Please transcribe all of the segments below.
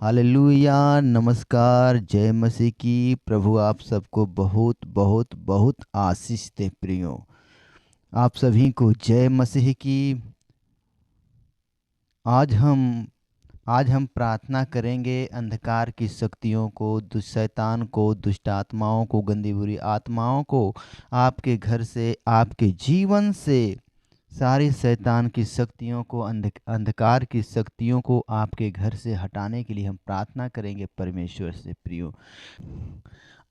Hallelujah. नमस्कार, जय मसीह की। प्रभु आप सबको बहुत बहुत बहुत आशीष दे प्रियो। आप सभी को जय मसीह की। आज हम आज हम प्रार्थना करेंगे अंधकार की शक्तियों को, दुष्ट शैतान को, दुष्ट आत्माओं को, गंदी बुरी आत्माओं को आपके घर से, आपके जीवन से, सारी शैतान की शक्तियों को, अंधकार की शक्तियों को आपके घर से हटाने के लिए हम प्रार्थना करेंगे परमेश्वर से प्रियो।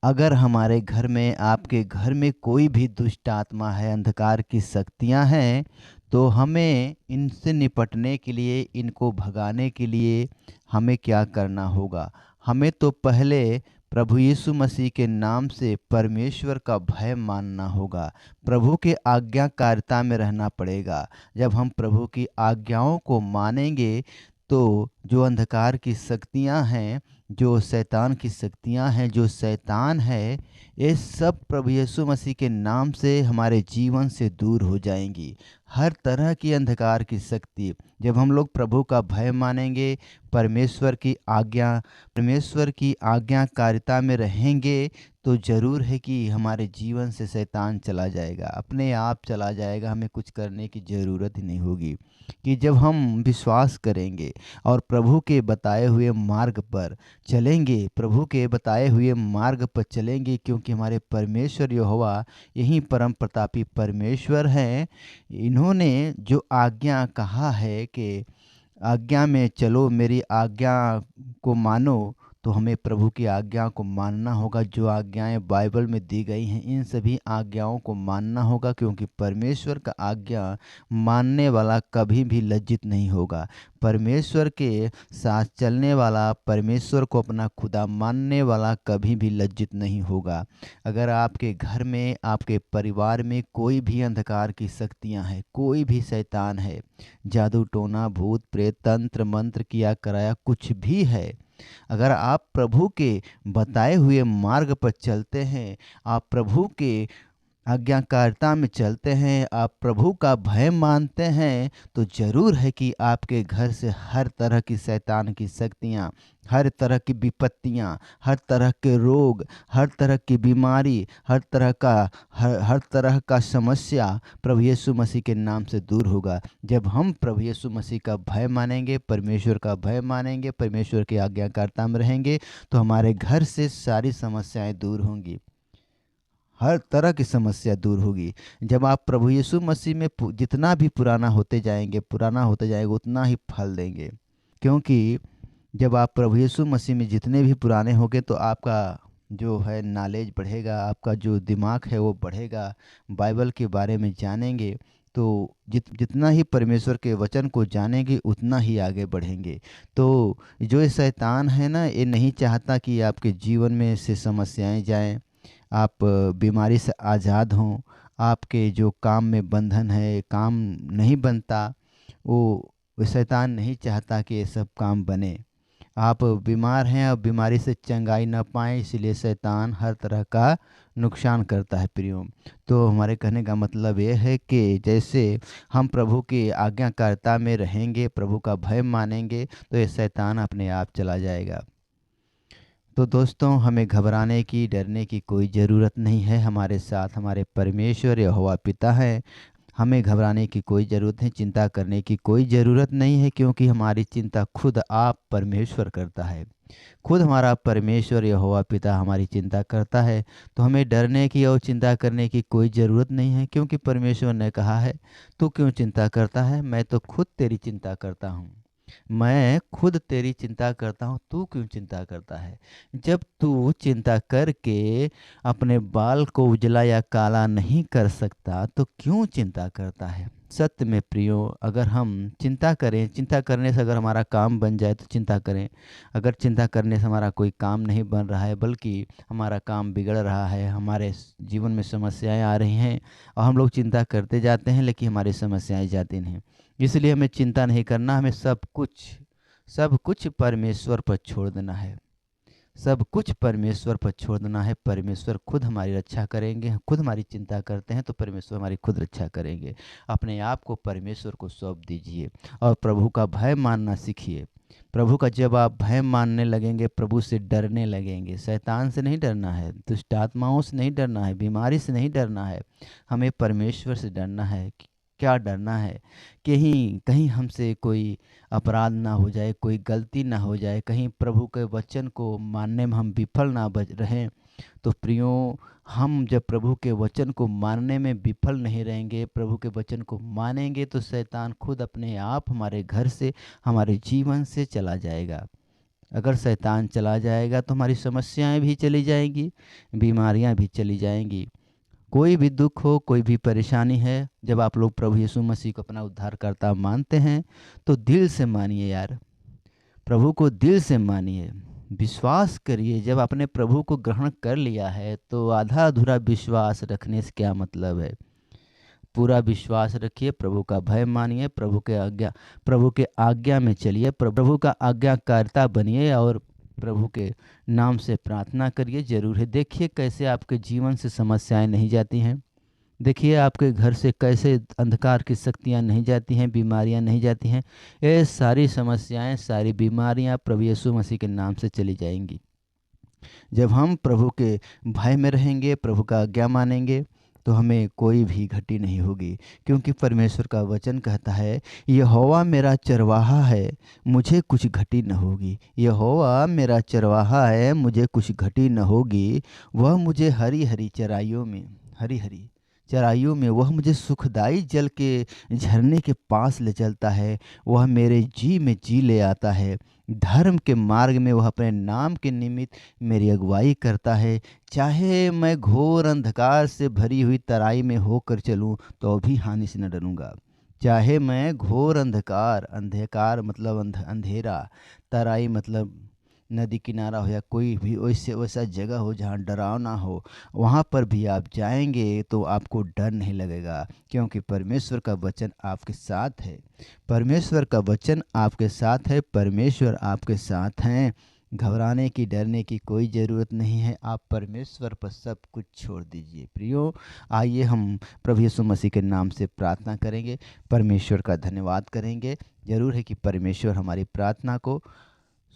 अगर हमारे घर में, आपके घर में कोई भी दुष्ट आत्मा है, अंधकार की शक्तियां हैं, तो हमें इनसे निपटने के लिए, इनको भगाने के लिए हमें क्या करना होगा? हमें तो पहले प्रभु यीशु मसीह के नाम से परमेश्वर का भय मानना होगा। प्रभु के आज्ञाकारिता में रहना पड़ेगा। जब हम प्रभु की आज्ञाओं को मानेंगे तो जो अंधकार की शक्तियां हैं, जो शैतान की शक्तियां हैं, जो शैतान है, ये सब प्रभु यीशु मसीह के नाम से हमारे जीवन से दूर हो जाएंगी। हर तरह की अंधकार की शक्ति, जब हम लोग प्रभु का भय मानेंगे, परमेश्वर की आज्ञाकारिता में रहेंगे, तो ज़रूर है कि हमारे जीवन से शैतान चला जाएगा, अपने आप चला जाएगा। हमें कुछ करने की ज़रूरत ही नहीं होगी। कि जब हम विश्वास करेंगे और प्रभु के बताए हुए मार्ग पर चलेंगे, प्रभु के बताए हुए मार्ग पर चलेंगे, क्योंकि हमारे परमेश्वर यहोवा यही परम प्रतापी परमेश्वर हैं। इन्होंने जो आज्ञा कहा है कि आज्ञा में चलो, मेरी आज्ञा को मानो, तो हमें प्रभु की आज्ञा को मानना होगा। जो आज्ञाएं बाइबल में दी गई हैं, इन सभी आज्ञाओं को मानना होगा, क्योंकि परमेश्वर का आज्ञा मानने वाला कभी भी लज्जित नहीं होगा। परमेश्वर के साथ चलने वाला, परमेश्वर को अपना खुदा मानने वाला कभी भी लज्जित नहीं होगा। अगर आपके घर में, आपके परिवार में कोई भी अंधकार की शक्तियां हैं, कोई भी शैतान है, जादू टोना, भूत प्रेत, तंत्र मंत्र, किया कराया कुछ भी है, अगर आप प्रभु के बताए हुए मार्ग पर चलते हैं, आप प्रभु के आज्ञाकारिता में चलते हैं, आप प्रभु का भय मानते हैं, तो ज़रूर है कि आपके घर से हर तरह की शैतान की शक्तियाँ, हर तरह की विपत्तियाँ, हर तरह के रोग, हर तरह की बीमारी, हर तरह का समस्या प्रभु यीशु मसीह के नाम से दूर होगा। जब हम प्रभु यीशु मसीह का भय मानेंगे, परमेश्वर का भय मानेंगे, परमेश्वर की आज्ञाकारिता में रहेंगे, तो हमारे घर से सारी समस्याएं दूर होंगी, हर तरह की समस्या दूर होगी। जब आप प्रभु यीशु मसीह में जितना भी पुराना होते जाएंगे, उतना ही फल देंगे। क्योंकि जब आप प्रभु यीशु मसीह में जितने भी पुराने होंगे, तो आपका जो है नॉलेज बढ़ेगा, आपका जो दिमाग है वो बढ़ेगा, बाइबल के बारे में जानेंगे। तो जितना ही परमेश्वर के वचन को जानेंगे, उतना ही आगे बढ़ेंगे। तो जो ये शैतान है ना, ये नहीं चाहता कि आपके जीवन में से समस्याएं जाएं, आप बीमारी से आज़ाद हों, आपके जो काम में बंधन है, काम नहीं बनता, वो शैतान नहीं चाहता कि ये सब काम बने। आप बीमार हैं, अब बीमारी से चंगाई ना पाएँ, इसलिए शैतान हर तरह का नुकसान करता है प्रियो। तो हमारे कहने का मतलब ये है कि जैसे हम प्रभु की आज्ञाकारिता में रहेंगे, प्रभु का भय मानेंगे, तो ये शैतान अपने आप चला जाएगा। तो दोस्तों, हमें घबराने की, डरने की कोई ज़रूरत नहीं है। हमारे साथ हमारे परमेश्वर यहोवा पिता है। हमें घबराने की कोई ज़रूरत नहीं, चिंता करने की कोई ज़रूरत नहीं है, क्योंकि हमारी चिंता खुद आप परमेश्वर करता है। खुद हमारा परमेश्वर यहोवा पिता हमारी चिंता करता है। तो हमें डरने की और चिंता करने की कोई ज़रूरत नहीं है, क्योंकि परमेश्वर ने कहा है, तू क्यों चिंता करता है, मैं तो खुद तेरी चिंता करता हूँ। मैं खुद तेरी चिंता करता हूँ, तू क्यों चिंता करता है? जब तू चिंता करके अपने बाल को उजला या काला नहीं कर सकता, तो क्यों चिंता करता है? सत्य में प्रियो, अगर हम चिंता करें, चिंता करने से अगर हमारा काम बन जाए तो चिंता करें। अगर चिंता करने से हमारा कोई काम नहीं बन रहा है, बल्कि हमारा काम बिगड़ रहा है, हमारे जीवन में समस्याएं आ रही हैं, और हम लोग चिंता करते जाते हैं, लेकिन हमारी समस्याएं जाती नहीं। इसलिए हमें चिंता नहीं करना, हमें सब कुछ परमेश्वर पर छोड़ देना है। सब कुछ परमेश्वर पर छोड़ देना है। परमेश्वर खुद हमारी रक्षा करेंगे। खुद हमारी चिंता करते हैं तो परमेश्वर हमारी खुद रक्षा करेंगे। अपने आप को परमेश्वर को सौंप दीजिए और प्रभु का भय मानना सीखिए। प्रभु का जब आप भय मानने लगेंगे, प्रभु से डरने लगेंगे। शैतान से नहीं डरना है, दुष्ट आत्माओं से नहीं डरना है, बीमारी से नहीं डरना है, हमें परमेश्वर से डरना है। क्या डरना है? कहीं कहीं हमसे कोई अपराध ना हो जाए, कोई गलती ना हो जाए, कहीं प्रभु के वचन को मानने में हम विफल ना बच रहें। तो प्रियो, हम जब प्रभु के वचन को मानने में विफल नहीं रहेंगे, प्रभु के वचन को मानेंगे, तो शैतान खुद अपने आप हमारे घर से, हमारे जीवन से चला जाएगा। अगर शैतान चला जाएगा तो हमारी समस्याएं भी चली जाएंगी, बीमारियां भी चली जाएंगी। कोई भी दुख हो, कोई भी परेशानी है, जब आप लोग प्रभु यीशु मसीह को अपना उद्धारकर्ता मानते हैं तो दिल से मानिए यार, प्रभु को दिल से मानिए, विश्वास करिए। जब आपने प्रभु को ग्रहण कर लिया है तो आधा अधूरा विश्वास रखने से क्या मतलब है? पूरा विश्वास रखिए, प्रभु का भय मानिए, प्रभु के आज्ञा में चलिए, प्रभु का आज्ञाकारिता बनिए और प्रभु के नाम से प्रार्थना करिए। जरूर है, देखिए कैसे आपके जीवन से समस्याएं नहीं जाती हैं। देखिए आपके घर से कैसे अंधकार की शक्तियां नहीं जाती हैं, बीमारियां नहीं जाती हैं। ये सारी समस्याएं, सारी बीमारियां प्रभु यीशु मसीह के नाम से चली जाएंगी। जब हम प्रभु के भय में रहेंगे, प्रभु का आज्ञा मानेंगे, तो हमें कोई भी घटी नहीं होगी। क्योंकि परमेश्वर का वचन कहता है, यहोवा मेरा चरवाहा है, मुझे कुछ घटी न होगी। यहोवा मेरा चरवाहा है, मुझे कुछ घटी न होगी। वह मुझे हरी हरी चराइयों में, हरी हरी चराइयों में वह मुझे सुखदाई जल के झरने के पास ले चलता है। वह मेरे जी में जी ले आता है। धर्म के मार्ग में वह अपने नाम के निमित्त मेरी अगुवाई करता है। चाहे मैं घोर अंधकार से भरी हुई तराई में होकर चलूं तो भी हानि से न डरूंगा। चाहे मैं घोर अंधकार, अंधकार मतलब अंधेरा, तराई मतलब नदी किनारा हो या कोई भी वैसे वैसा जगह हो जहाँ डरावना हो, वहाँ पर भी आप जाएंगे तो आपको डर नहीं लगेगा। क्योंकि परमेश्वर का वचन आपके साथ है। परमेश्वर का वचन आपके साथ है, परमेश्वर आपके साथ हैं। घबराने की, डरने की कोई ज़रूरत नहीं है। आप परमेश्वर पर सब कुछ छोड़ दीजिए। प्रियो, आइए हम प्रभु यीशु मसीह के नाम से प्रार्थना करेंगे, परमेश्वर का धन्यवाद करेंगे। ज़रूर है कि परमेश्वर हमारी प्रार्थना को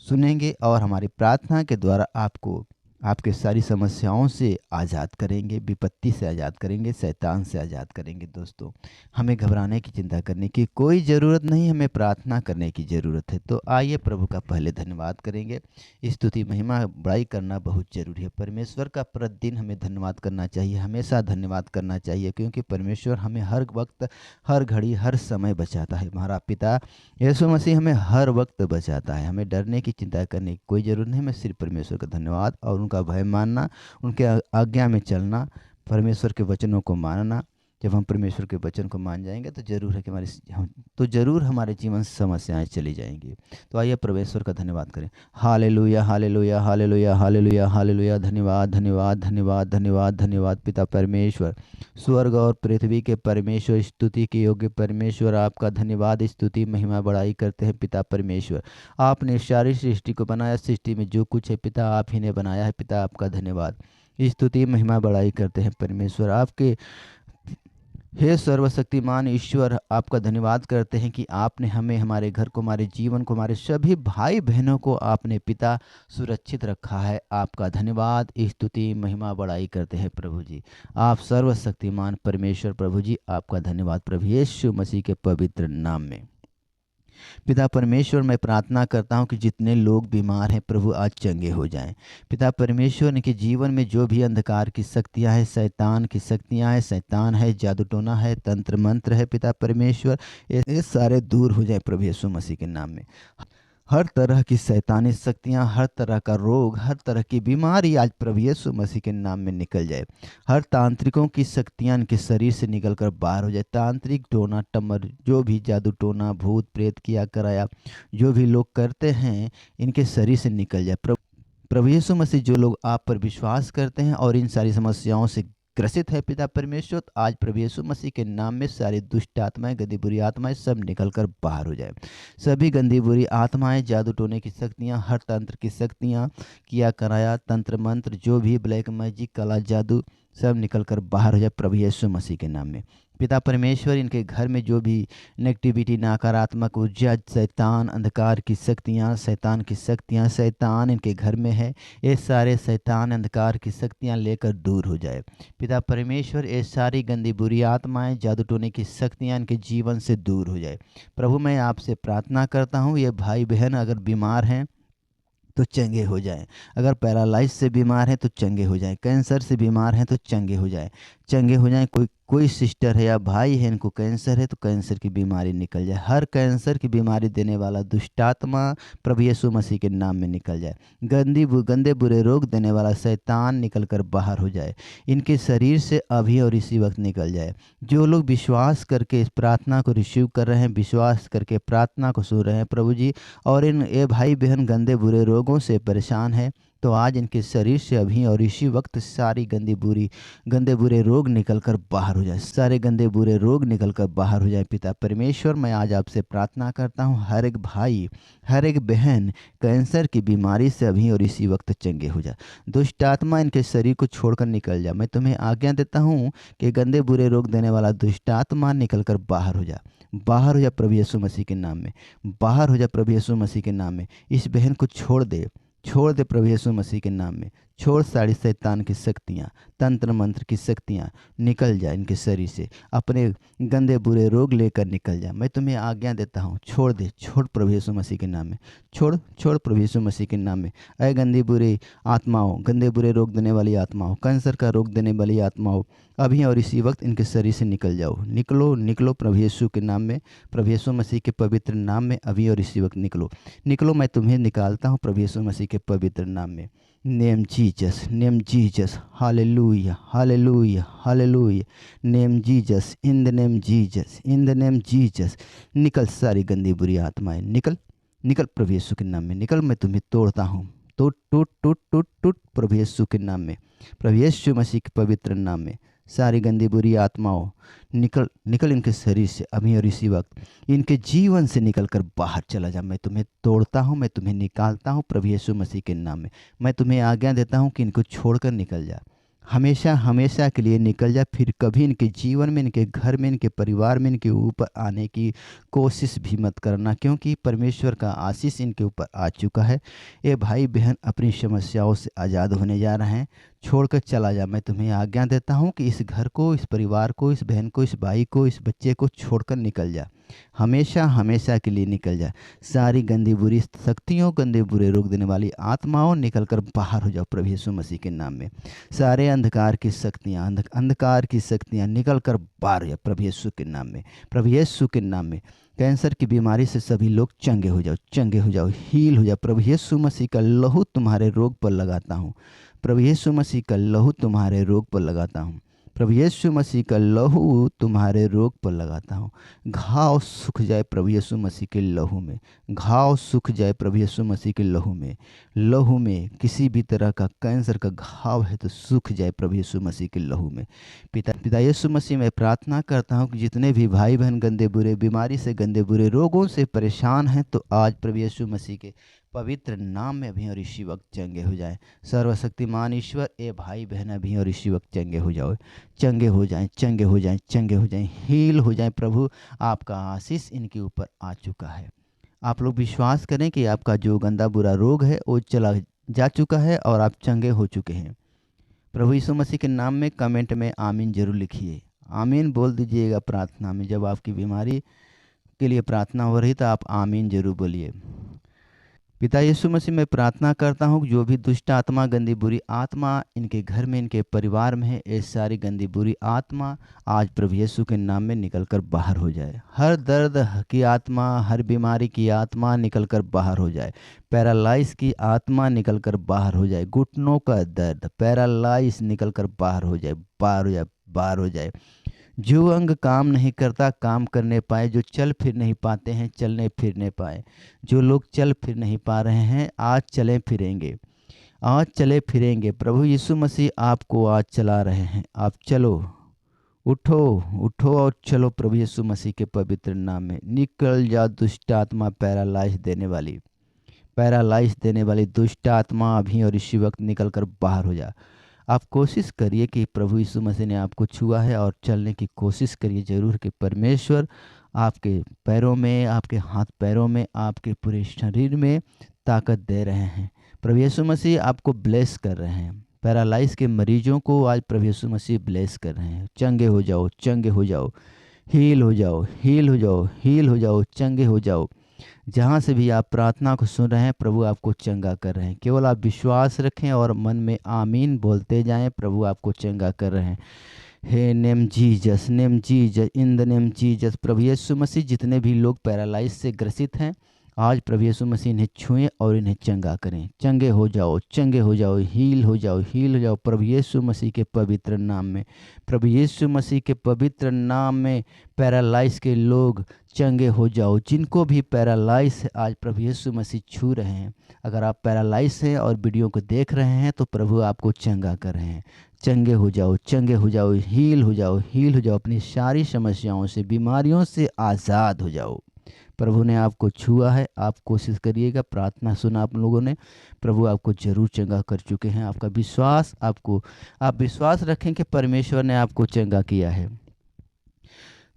सुनेंगे और हमारी प्रार्थना के द्वारा आपको आपके सारी समस्याओं से आज़ाद करेंगे, विपत्ति से आज़ाद करेंगे, शैतान से आज़ाद करेंगे। दोस्तों, हमें घबराने की, चिंता करने की कोई ज़रूरत नहीं, हमें प्रार्थना करने की ज़रूरत है। तो आइए प्रभु का पहले धन्यवाद करेंगे। स्तुति, महिमा, बड़ाई करना बहुत ज़रूरी है। परमेश्वर का प्रतिदिन हमें धन्यवाद करना चाहिए, हमेशा धन्यवाद करना चाहिए, क्योंकि परमेश्वर हमें हर वक्त, हर घड़ी, हर समय बचाता है। हमारा पिता यीशु मसीह हमें हर वक्त बचाता है। हमें डरने की, चिंता करने की कोई ज़रूरत नहीं। हमें सिर्फ परमेश्वर का धन्यवाद और उनका भय मानना, उनके आज्ञा में चलना, परमेश्वर के वचनों को मानना। जब हम परमेश्वर के वचन को मान जाएंगे तो ज़रूर है कि ज़रूर हमारे जीवन से समस्याएं चली जाएंगी। तो आइए परमेश्वर का धन्यवाद करें। Hallelujah, hallelujah, hallelujah, hallelujah, hallelujah. धन्यवाद, धन्यवाद, धन्यवाद, धन्यवाद, धन्यवाद पिता परमेश्वर, स्वर्ग और पृथ्वी के परमेश्वर, स्तुति के योग्य परमेश्वर, आपका धन्यवाद, स्तुति, महिमा, बड़ाई करते हैं पिता परमेश्वर। आपने सारी सृष्टि को बनाया, सृष्टि में जो कुछ है पिता आप ही ने बनाया है। पिता आपका धन्यवाद, स्तुति, महिमा, बड़ाई करते हैं परमेश्वर आपके। हे सर्वशक्तिमान ईश्वर, आपका धन्यवाद करते हैं कि आपने हमें, हमारे घर को, हमारे जीवन को, हमारे सभी भाई बहनों को आपने पिता सुरक्षित रखा है। आपका धन्यवाद, स्तुति, महिमा, बड़ाई करते हैं प्रभु जी। आप सर्वशक्तिमान परमेश्वर प्रभु जी, आपका धन्यवाद प्रभु यीशु मसीह के पवित्र नाम में। पिता परमेश्वर, मैं प्रार्थना करता हूँ कि जितने लोग बीमार हैं प्रभु आज चंगे हो जाएं। पिता परमेश्वर, इनके जीवन में जो भी अंधकार की शक्तियाँ हैं, शैतान की शक्तियाँ हैं, शैतान है, जादू टोना है, तंत्र मंत्र है, पिता परमेश्वर ये सारे दूर हो जाएं प्रभु यीशु मसीह के नाम में। हर तरह की शैतानी शक्तियाँ, हर तरह का रोग, हर तरह की बीमारी आज प्रभु यीशु मसीह के नाम में निकल जाए। हर तांत्रिकों की शक्तियाँ इनके शरीर से निकलकर बाहर हो जाए। तांत्रिक टोना टमर, जो भी जादू टोना, भूत प्रेत किया कराया, जो भी लोग करते हैं, इनके शरीर से निकल जाए। प्रभु यीशु मसीह, जो लोग आप पर विश्वास करते हैं और इन सारी समस्याओं से ग्रसित है पिता परमेश्वर, तो आज प्रभु यीशु मसीह के नाम में सारी दुष्ट आत्माएं, गंदी बुरी आत्माएं सब निकल कर बाहर हो जाए। सभी गंदी बुरी आत्माएं, जादू टोने की शक्तियां, हर तंत्र की शक्तियां, किया कराया तंत्र मंत्र, जो भी ब्लैक मैजिक, काला जादू, सब निकल कर बाहर हो जाए प्रभु यीशु मसीह के नाम में। पिता परमेश्वर, इनके घर में जो भी नेगेटिविटी, नकारात्मक ऊर्जा, शैतान, अंधकार की शक्तियाँ, शैतान इनके घर में है, ये सारे शैतान, अंधकार की शक्तियाँ लेकर दूर हो जाए। पिता परमेश्वर, ये सारी गंदी बुरी आत्माएं, जादू टोने की शक्तियाँ इनके जीवन से दूर हो जाए। प्रभु मैं आपसे प्रार्थना करता हूँ, ये भाई बहन अगर बीमार हैं तो चंगे हो जाएं, अगर पैरालाइज से बीमार हैं तो चंगे हो जाएं, कैंसर से बीमार हैं तो चंगे हो जाएं, कोई सिस्टर है या भाई है, इनको कैंसर है तो कैंसर की बीमारी निकल जाए। हर कैंसर की बीमारी देने वाला दुष्टात्मा प्रभु यीशु मसीह के नाम में निकल जाए। गंदे बुरे रोग देने वाला शैतान निकल कर बाहर हो जाए, इनके शरीर से अभी और इसी वक्त निकल जाए। जो लोग विश्वास करके इस प्रार्थना को रिसीव कर रहे हैं, विश्वास करके प्रार्थना को सुन रहे हैं प्रभु जी, और ये भाई बहन गंदे बुरे रोगों से परेशान है, तो आज इनके शरीर से अभी और इसी वक्त सारी गंदे बुरे रोग निकल कर बाहर हो जाए, सारे गंदे बुरे रोग निकल कर बाहर हो जाए। पिता परमेश्वर, मैं आज आपसे प्रार्थना करता हूँ, हर एक भाई, हर एक बहन कैंसर की बीमारी से अभी और इसी वक्त चंगे हो जाए। दुष्ट आत्मा इनके शरीर को छोड़कर निकल जाए। मैं तुम्हें आज्ञा देता हूँ कि गंदे बुरे रोग देने वाला दुष्ट आत्मा निकल कर बाहर हो जाए, बाहर हो जाए प्रभु यीशु मसीह के नाम में, बाहर हो जाए प्रभु यीशु मसीह के नाम में। इस बहन को छोड़ दे प्रभु यीशु मसीह के नाम में। छोड़ सारी शैतान की शक्तियाँ, तंत्र मंत्र की शक्तियाँ निकल जाए इनके शरीर से, अपने गंदे बुरे रोग लेकर निकल जाए। मैं तुम्हें आज्ञा देता हूँ, छोड़ प्रभु यीशु मसीह के नाम में, छोड़ प्रभु यीशु मसीह के नाम में। अय गंदी बुरी आत्माओं, गंदे बुरे रोग देने वाली आत्माओं, कैंसर का रोग देने वाली आत्माओं, अभी और इसी वक्त इनके शरीर से निकल जाओ। निकलो प्रभु यीशु के नाम में, प्रभु यीशु मसीह के पवित्र नाम में अभी और इसी वक्त निकलो। मैं तुम्हें निकालता हूँ प्रभु यीशु मसीह के पवित्र नाम में। Name Jesus, hallelujah, hallelujah, hallelujah. Name Jesus, in the name Jesus. निकल सारी गंदी बुरी आत्माएं, निकल प्रभु यीशु के नाम में निकल। मैं तुम्हें तोड़ता हूँ, टूट प्रभु यीशु के नाम में, प्रभु यीशु मसीह के पवित्र नाम में। सारी गंदी बुरी आत्माओं निकल इनके शरीर से अभी और इसी वक्त, इनके जीवन से निकल कर बाहर चला जा। मैं तुम्हें तोड़ता हूँ, मैं तुम्हें निकालता हूँ प्रभु यीशु मसीह के नाम में। मैं तुम्हें आज्ञा देता हूँ कि इनको छोड़कर निकल जा, हमेशा के लिए निकल जा। फिर कभी इनके जीवन में, इनके घर में, इनके परिवार में इनके ऊपर आने की कोशिश भी मत करना, क्योंकि परमेश्वर का आशीष इनके ऊपर आ चुका है। ये भाई बहन अपनी समस्याओं से आज़ाद होने जा रहे हैं। छोड़कर चला जा। मैं तुम्हें आज्ञा देता हूँ कि इस घर को, इस परिवार को, इस बहन को, इस भाई को, इस बच्चे को छोड़कर निकल जा, हमेशा के लिए निकल जा। सारी गंदी बुरी शक्तियों, गंदे बुरे रोग देने वाली आत्माओं निकल कर बाहर हो जाओ प्रभु यीशु मसीह के नाम में। सारे अंधकार की शक्तियाँ निकल कर बाहर हो जाओ प्रभु यीशु के नाम में, प्रभु यीशु के नाम में। कैंसर की बीमारी से सभी लोग चंगे हो जाओ, हील हो जाओ। प्रभु यीशु मसीह का लहू तुम्हारे रोग पर लगाता हूँ, प्रभु यीशु मसीह का लहू तुम्हारे रोग पर लगाता हूँ, प्रभु यीशु मसीह का लहू तुम्हारे रोग पर लगाता हूँ। घाव सूख जाए प्रभु यीशु मसीह के लहू में, घाव सूख जाए प्रभु यीशु मसीह के लहू में किसी भी तरह का कैंसर का घाव है तो सूख जाए प्रभु यीशु मसीह के लहू में। पिता यीशु मसीह, मैं प्रार्थना करता हूँ कि जितने भी भाई बहन गंदे बुरे बीमारी से, गंदे बुरे रोगों से परेशान हैं, तो आज प्रभु यीशु मसीह के पवित्र नाम में अभी और इसी वक्त चंगे हो जाए। सर्वशक्तिमान ईश्वर, ए भाई बहन अभी और इसी वक्त चंगे हो जाएं, हील हो जाएं। प्रभु आपका आशीष इनके ऊपर आ चुका है। आप लोग विश्वास करें कि आपका जो गंदा बुरा रोग है वो चला जा चुका है और आप चंगे हो चुके हैं। प्रभु यीशु मसीह के नाम में कमेंट में आमीन जरूर लिखिए, आमीन बोल दीजिएगा। प्रार्थना में जब आपकी बीमारी के लिए प्रार्थना हो रही तो आप आमीन जरूर बोलिए। पिता यीशु मसीह, मैं प्रार्थना करता हूँ जो भी दुष्ट आत्मा, गंदी बुरी आत्मा इनके घर में, इनके परिवार में है, ये सारी गंदी बुरी आत्मा आज प्रभु यीशु के नाम में निकलकर बाहर हो जाए। हर दर्द की आत्मा, हर बीमारी की आत्मा निकलकर बाहर हो जाए। पैरालाइज की आत्मा निकलकर बाहर हो जाए। घुटनों का दर्द, पैरालाइज निकलकर बाहर हो जाए। जो अंग काम नहीं करता काम करने पाए, जो चल फिर नहीं पाते हैं चलने फिरने पाए, जो लोग चल फिर नहीं पा रहे हैं आज चलें फिरेंगे, आज चले फिरेंगे। प्रभु यीशु मसीह आपको आज चला रहे हैं। आप चलो, उठो, उठो और चलो प्रभु यीशु मसीह के पवित्र नाम में। निकल जा दुष्ट आत्मा, पैरालाइज देने वाली दुष्ट आत्मा अभी और इसी वक्त निकल कर बाहर हो जा। आप कोशिश करिए कि प्रभु यीशु मसीह ने आपको छुआ है और चलने की कोशिश करिए ज़रूर कि परमेश्वर आपके पैरों में, आपके हाथ पैरों में, आपके पूरे शरीर में ताकत दे रहे हैं। प्रभु यीशु मसीह आपको ब्लेस कर रहे हैं। पैरालाइज के मरीजों को आज प्रभु यीशु मसीह ब्लेस कर रहे हैं। चंगे हो जाओ, चंगे हो जाओ, हील हो जाओ, हील हो जाओ, हील हो जाओ, चंगे हो जाओ। जहाँ से भी आप प्रार्थना को सुन रहे हैं, प्रभु आपको चंगा कर रहे हैं। केवल आप विश्वास रखें और मन में आमीन बोलते जाएं। प्रभु आपको चंगा कर रहे हैं। हे name Jesus, name Jesus, in the name Jesus. प्रभु यीशु मसीह, जितने भी लोग पैरालाइज से ग्रसित हैं, आज प्रभु यीशु मसीह इन्हें छुएं और इन्हें चंगा करें। चंगे हो जाओ, चंगे हो जाओ, हील हो जाओ, हील हो जाओ प्रभु यीशु मसीह के पवित्र नाम में। प्रभु यीशु मसीह के पवित्र नाम में पैरालाइज के लोग चंगे हो जाओ। जिनको भी पैरालाइज है, आज प्रभु यीशु मसीह छू रहे हैं। अगर आप पैरालाइज हैं और वीडियो को देख रहे हैं, तो प्रभु आपको चंगा कर रहे हैं। चंगे हो जाओ, चंगे हो जाओ, हील हो जाओ, हील हो जाओ। अपनी सारी समस्याओं से, बीमारियों से आज़ाद हो जाओ। प्रभु ने आपको छुआ है। आप कोशिश करिएगा। प्रार्थना सुना आप लोगों ने, प्रभु आपको जरूर चंगा कर चुके हैं। आपका विश्वास, आप विश्वास रखें कि परमेश्वर ने आपको चंगा किया है।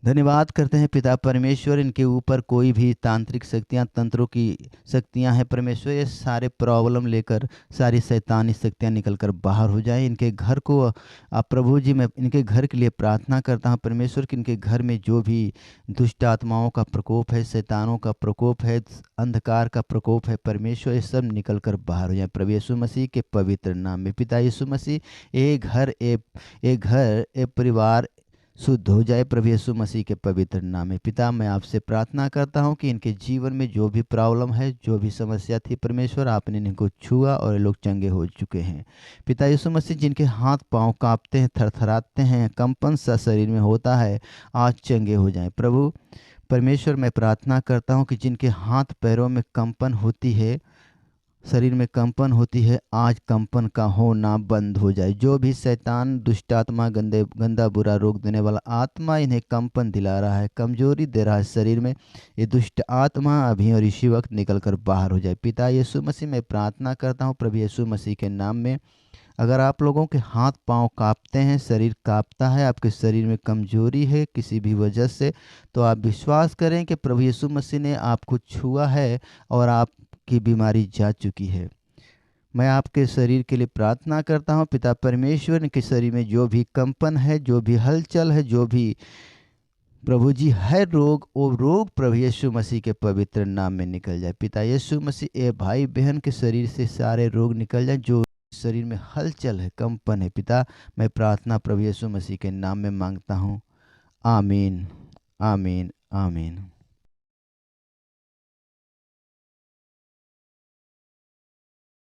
धन्यवाद करते हैं पिता परमेश्वर, इनके ऊपर कोई भी तांत्रिक शक्तियां, तंत्रों की शक्तियां हैं परमेश्वर, ये सारे प्रॉब्लम लेकर सारी शैतानी शक्तियां निकल कर बाहर हो जाएं। इनके घर को आप प्रभु जी, मैं इनके घर के लिए प्रार्थना करता हूं परमेश्वर कि इनके घर में जो भी दुष्ट आत्माओं का प्रकोप है, शैतानों का प्रकोप है, अंधकार का प्रकोप है परमेश्वर, ये सब निकल कर बाहर हो जाए प्रभु यीशु मसीह के पवित्र नाम में। पिता यीशु मसीह, एक घर, एक परिवार शुद्ध हो जाए प्रभु यीशु मसीह के पवित्र नाम में। पिता, मैं आपसे प्रार्थना करता हूं कि इनके जीवन में जो भी प्रॉब्लम है, जो भी समस्या थी परमेश्वर, आपने इनको छुआ और ये लोग चंगे हो चुके हैं। पिता यीशु मसीह, जिनके हाथ पांव कांपते हैं, थरथराते हैं, कंपन सा शरीर में होता है, आज चंगे हो जाएं प्रभु परमेश्वर। मैं प्रार्थना करता हूं कि जिनके हाथ पैरों में कंपन होती है, शरीर में कंपन होती है, आज कंपन का होना बंद हो जाए। जो भी शैतान, दुष्ट आत्मा, गंदा बुरा रोग देने वाला आत्मा इन्हें कंपन दिला रहा है, कमजोरी दे रहा है शरीर में, ये दुष्ट आत्मा अभी और इसी वक्त निकल कर बाहर हो जाए। पिता यीशु मसीह, मैं प्रार्थना करता हूँ प्रभु यीशु मसीह के नाम में। अगर आप लोगों के हाथ पांव कांपते हैं, शरीर कांपता है, आपके शरीर में कमजोरी है किसी भी वजह से, तो आप विश्वास करें कि प्रभु यीशु मसीह ने आपको छुआ है और आपकी बीमारी जा चुकी है। मैं आपके शरीर के लिए प्रार्थना करता हूं पिता परमेश्वर, इनके शरीर में जो भी कंपन है, जो भी हलचल है, जो भी प्रभु जी हर रोग, वो रोग प्रभु यीशु मसीह के पवित्र नाम में निकल जाए। पिता यीशु मसीह, ए भाई बहन के शरीर से सारे रोग निकल जाए, जो शरीर में हलचल है, कंपन है। पिता, मैं प्रार्थना प्रभु यीशु मसीह के नाम में मांगता हूँ। आमीन, आमीन, आमीन।